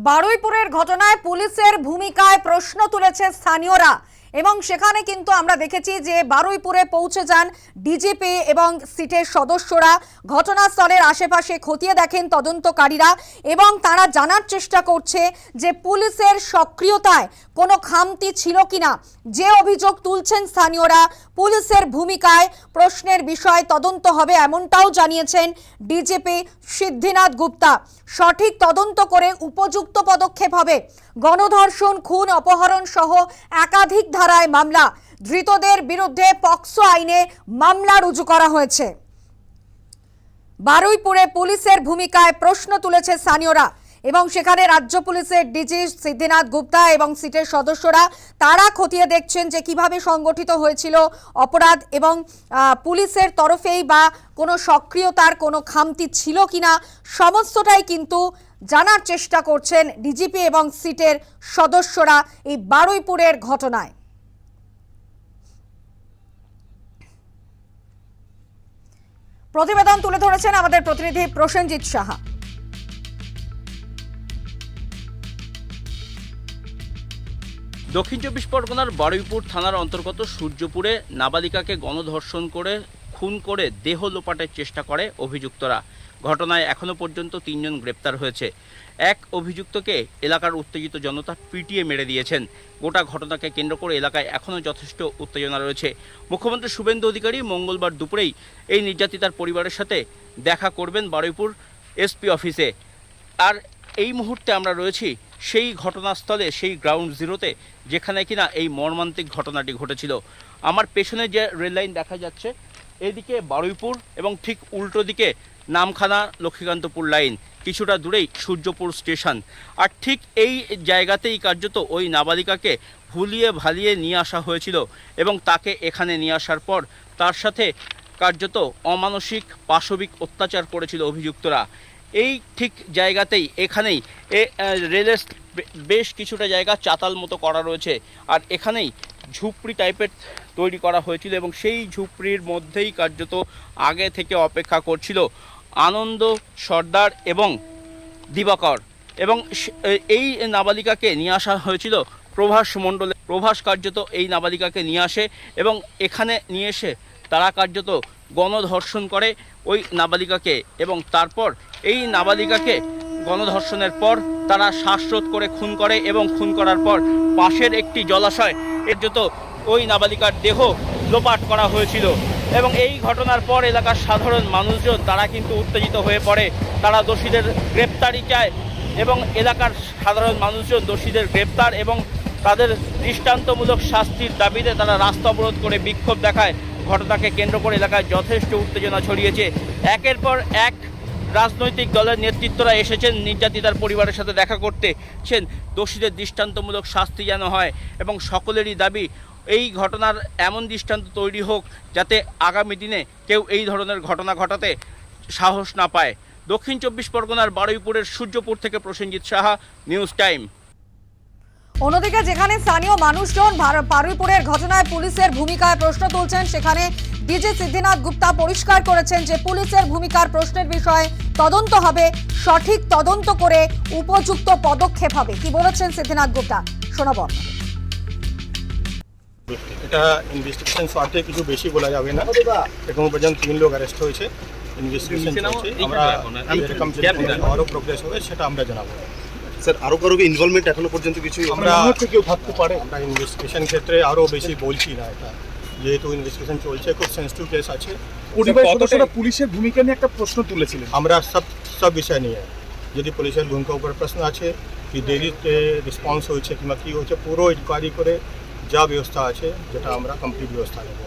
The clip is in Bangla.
বারুইপুরের ঘটনায় পুলিশের ভূমিকায় প্রশ্ন তুলেছে স্থানীয়রা এবং সেখানে কিন্তু আমরা দেখেছি যে বারুইপুরে পৌঁছে যান ডিজিপি এবং সিটের সদস্যরা। ঘটনাস্থলের আশেপাশে খতিয়ে দেখেন তদন্তকারীরা এবং তারা জানার চেষ্টা করছে যে পুলিশের সক্রিয়তায় কোনো খামতি ছিল কিনা। যে অভিযোগ তুলছেন স্থানীয়রা, পুলিশের ভূমিকায় প্রশ্নের বিষয় তদন্ত হবে এমনটাও জানিয়েছেন ডিজিপি সিদ্ধিনাথ গুপ্তা। সঠিক তদন্ত করে উপযুক্ত পদক্ষেপ হবে। গণধর্ষণ, খুন, অপহরণ সহ একাধিক ধারায় মামলা, ধৃতদের বিরুদ্ধে পক্সো আইনে মামলা রুজু করা হয়েছে। বারুইপুরে পুলিশের ভূমিকায় প্রশ্ন তুলেছে স্থানীয়রা এবং সেখানে রাজ্য পুলিশের ডিজি সিদ্ধিনাথ গুপ্তা এবং সিটের সদস্যরা তারা খতিয়ে দেখছেন যে কিভাবে সংগঠিত হয়েছিল অপরাধ এবং পুলিশের তরফেই বা কোনো সক্রিয়তার কোনো খামতি ছিল কিনা, সমস্তটাই কিন্তু জানার চেষ্টা করছেন ডিজিপি এবং সিটের সদস্যরা এই বারুইপুরের ঘটনায়। প্রতিবেদন তুলে ধরেছেন আমাদের প্রতিনিধি প্রসেনজিৎ সাহা। দক্ষিণ চব্বিশ পরগনার বারুইপুর থানার অন্তর্গত সূর্যপুরে নাবালিকাকে গণধর্ষণ করে খুন করে দেহ লোপাটের চেষ্টা করে অভিযুক্তরা। ঘটনায় এখনো পর্যন্ত 3 জন গ্রেপ্তার হয়েছে। এক অভিযুক্তকে এলাকার উত্তেজিত জনতা পিটিয়ে মেরে দিয়েছেন। গোটা ঘটনাকে কেন্দ্র করে এলাকায় এখনও যথেষ্ট উত্তেজনা রয়েছে। মুখ্যমন্ত্রী শুভেন্দু অধিকারী মঙ্গলবার দুপুরেই এই নির্যাতিতার পরিবারের সাথে দেখা করবেন বারুইপুর এসপি অফিসে। আর এই মুহূর্তে আমরা রয়েছি সেই ঘটনাস্থলে, সেই গ্রাউন্ড জিরোতে, যেখানে কিনা এই মর্মান্তিক ঘটনাটি ঘটেছিল। আমার পেছনে যে রেল লাইন দেখা যাচ্ছে, এদিকে বারুইপুর এবং ঠিক উল্টো দিকে নামখানা লক্ষ্মীকান্তপুর লাইন, কিছুটা দূরেই সূর্যপুর স্টেশন। আর ঠিক এই জায়গাতেই কার্যত ওই নাবালিকাকে ভুলিয়ে ভালিয়ে নিয়ে আসা হয়েছিল এবং তাকে এখানে নিয়ে আসার পর তার সাথে কার্যত অমানসিক পাশবিক অত্যাচার করেছিল অভিযুক্তরা। এই ঠিক জায়গাতেই, এখানেই রেলের বেশ কিছুটা জায়গা চাতাল মতো করা রয়েছে আর এখানেই ঝুপড়ি টাইপের তৈরি করা হয়েছিল এবং সেই ঝুপড়ির মধ্যেই কার্যত আগে থেকে অপেক্ষা করছিল আনন্দ সর্দার এবং দিবাকর। এবং এই নাবালিকাকে নিয়ে আসা হয়েছিল প্রভাস মণ্ডলে। প্রভাস কার্যত এই নাবালিকাকে নিয়ে আসে এবং এখানে নিয়ে এসে তারা কার্যত গণধর্ষণ করে ওই নাবালিকাকে এবং তারপর এই নাবালিকাকে গণধর্ষণের পর তারা শ্বাসরোধ করে খুন করে এবং খুন করার পর পাশের একটি জলাশয় কার্যত ওই নাবালিকার দেহ লোপাট করা হয়েছিল। এবং এই ঘটনার পর এলাকার সাধারণ মানুষজন তারা কিন্তু উত্তেজিত হয়ে পড়ে। তারা দোষীদের গ্রেপ্তারি চায় এবং এলাকার সাধারণ মানুষজন দোষীদের গ্রেপ্তার এবং তাদের দৃষ্টান্তমূলক শাস্তির দাবিতে তারা রাস্তা অবরোধ করে বিক্ষোভ দেখায়। ঘটনাকে কেন্দ্র করে এলাকায় যথেষ্ট উত্তেজনা ছড়িয়েছে। একের পর এক রাজনৈতিক দলের নেতৃত্বরা এসেছেন নির্যাতিতার পরিবারের সাথে দেখা করতেছেন। দোষীদের দৃষ্টান্তমূলক শাস্তি যেন হয় এবং সকলেরই দাবি এই ঘটনার এমন দৃষ্টান্ত তৈরি হোক যাতে আগামী দিনে কেউ এই ধরনের ঘটনা ঘটাতে সাহস না পায়। দক্ষিণ চব্বিশ পরগনার বারুইপুরের সূর্যপুর থেকে প্রসেনজিৎ সাহা, নিউজ টাইম। অন্যদিকে যেখানে স্থানীয় মানুষজন বারুইপুরের ঘটনায় পুলিশের ভূমিকায় প্রশ্ন তুলছেন, সেখানে ডিজি সিদ্ধিনাথ গুপ্তা পরিষ্কার করেছেন যে পুলিশের ভূমিকার প্রশ্নের বিষয়ে তদন্ত হবে, সঠিক তদন্ত করে উপযুক্ত পদক্ষেপ হবে। কি বলেছেন সিদ্ধিনাথ গুপ্তা, শোনাবো। এটা ইনভেস্টিগেশন স্বার্থে কিছু বেশি বলা যাবে না। এখন পর্যন্ত 3 লোক অ্যারেস্ট হয়েছে। ইনভেস্টিগেশন চলছে, আমরা আরও প্রোগ্রেস হবে সেটা আমরা জানাবো। স্যার, আরও কারো ইনভলভমেন্ট এখনো পর্যন্ত কিছু আমরা কেউ থাকতে পারে। আমরা ইনভেস্টিগেশন ক্ষেত্রে আরও বেশি বলছি না, এটা যেহেতু ইনভেস্টিগেশন চলছে, খুব সেন্সিটিভ কেস আছে। পুলিশের ভূমিকা নিয়ে একটা প্রশ্ন তুলেছিলেন। আমরা সব বিষয় নিয়ে, যদি পুলিশের ভূমিকা উপর প্রশ্ন আছে, কি দেরিতে রেসপন্স হয়েছে কিংবা কী হয়েছে, পুরো ইনকোয়ারি করে যা ব্যবস্থা আছে যেটা আমরা কমপ্লিট ব্যবস্থা নেব।